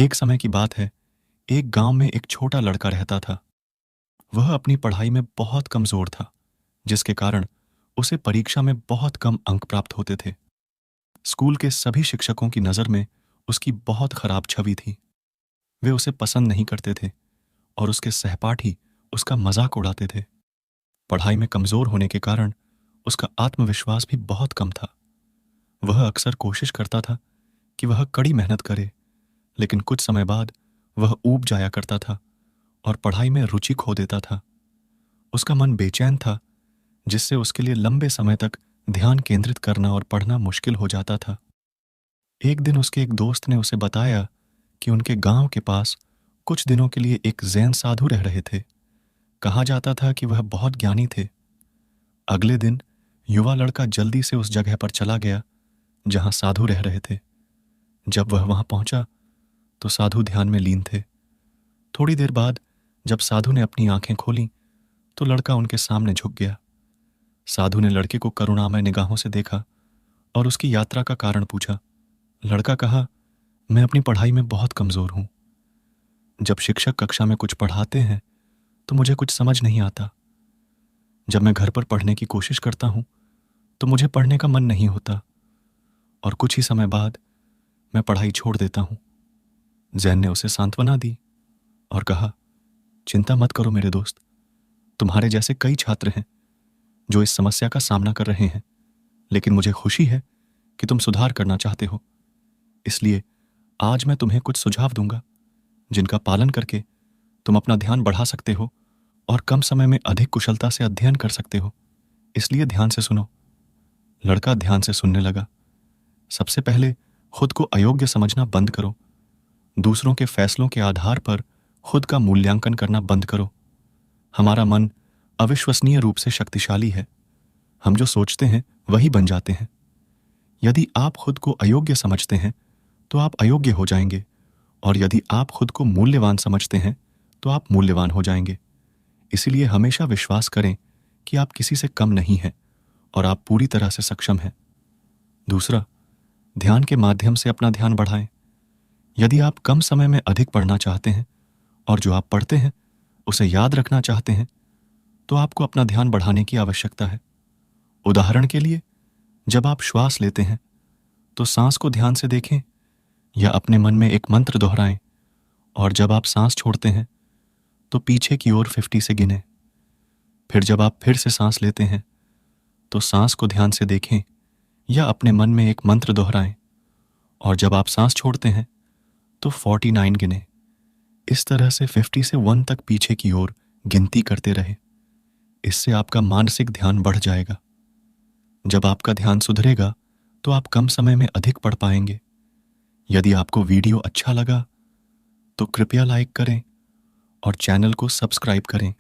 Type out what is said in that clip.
एक समय की बात है, एक गांव में एक छोटा लड़का रहता था। वह अपनी पढ़ाई में बहुत कमजोर था, जिसके कारण उसे परीक्षा में बहुत कम अंक प्राप्त होते थे। स्कूल के सभी शिक्षकों की नज़र में उसकी बहुत खराब छवि थी। वे उसे पसंद नहीं करते थे और उसके सहपाठी उसका मजाक उड़ाते थे। पढ़ाई में कमजोर होने के कारण उसका आत्मविश्वास भी बहुत कम था। वह अक्सर कोशिश करता था कि वह कड़ी मेहनत करे, लेकिन कुछ समय बाद वह ऊब जाया करता था और पढ़ाई में रुचि खो देता था। उसका मन बेचैन था, जिससे उसके लिए लंबे समय तक ध्यान केंद्रित करना और पढ़ना मुश्किल हो जाता था। एक दिन उसके एक दोस्त ने उसे बताया कि उनके गांव के पास कुछ दिनों के लिए एक जैन साधु रह रहे थे। कहा जाता था कि वह बहुत ज्ञानी थे। अगले दिन युवा लड़का जल्दी से उस जगह पर चला गया जहां साधु रह रहे थे। जब वह वहां पहुंचा तो साधु ध्यान में लीन थे। थोड़ी देर बाद जब साधु ने अपनी आंखें खोलीं तो लड़का उनके सामने झुक गया। साधु ने लड़के को करुणामय निगाहों से देखा और उसकी यात्रा का कारण पूछा। लड़का कहा, मैं अपनी पढ़ाई में बहुत कमजोर हूं। जब शिक्षक कक्षा में कुछ पढ़ाते हैं तो मुझे कुछ समझ नहीं आता। जब मैं घर पर पढ़ने की कोशिश करता हूं तो मुझे पढ़ने का मन नहीं होता और कुछ ही समय बाद मैं पढ़ाई छोड़ देता हूं। जैन ने उसे सांत्वना दी और कहा, चिंता मत करो मेरे दोस्त, तुम्हारे जैसे कई छात्र हैं जो इस समस्या का सामना कर रहे हैं, लेकिन मुझे खुशी है कि तुम सुधार करना चाहते हो। इसलिए आज मैं तुम्हें कुछ सुझाव दूंगा जिनका पालन करके तुम अपना ध्यान बढ़ा सकते हो और कम समय में अधिक कुशलता से अध्ययन कर सकते हो। इसलिए ध्यान से सुनो। लड़का ध्यान से सुनने लगा। सबसे पहले खुद को अयोग्य समझना बंद करो। दूसरों के फैसलों के आधार पर खुद का मूल्यांकन करना बंद करो। हमारा मन अविश्वसनीय रूप से शक्तिशाली है। हम जो सोचते हैं वही बन जाते हैं। यदि आप खुद को अयोग्य समझते हैं तो आप अयोग्य हो जाएंगे, और यदि आप खुद को मूल्यवान समझते हैं तो आप मूल्यवान हो जाएंगे। इसीलिए हमेशा विश्वास करें कि आप किसी से कम नहीं हैं और आप पूरी तरह से सक्षम हैं। दूसरा, ध्यान के माध्यम से अपना ध्यान बढ़ाएं। यदि आप कम समय में अधिक पढ़ना चाहते हैं और जो आप पढ़ते हैं उसे याद रखना चाहते हैं तो आपको अपना ध्यान बढ़ाने की आवश्यकता है। उदाहरण के लिए, जब आप श्वास लेते हैं तो सांस को ध्यान से देखें या अपने मन में एक मंत्र दोहराएं, और जब आप सांस छोड़ते हैं तो पीछे की ओर 50 से गिनें। फिर जब आप फिर से सांस लेते हैं तो सांस को ध्यान से देखें या अपने मन में एक मंत्र दोहराएं, और जब आप सांस छोड़ते हैं तो 49 गिनें। इस तरह से 50 से 1 तक पीछे की ओर गिनती करते रहे। इससे आपका मानसिक ध्यान बढ़ जाएगा। जब आपका ध्यान सुधरेगा तो आप कम समय में अधिक पढ़ पाएंगे। यदि आपको वीडियो अच्छा लगा तो कृपया लाइक करें और चैनल को सब्सक्राइब करें।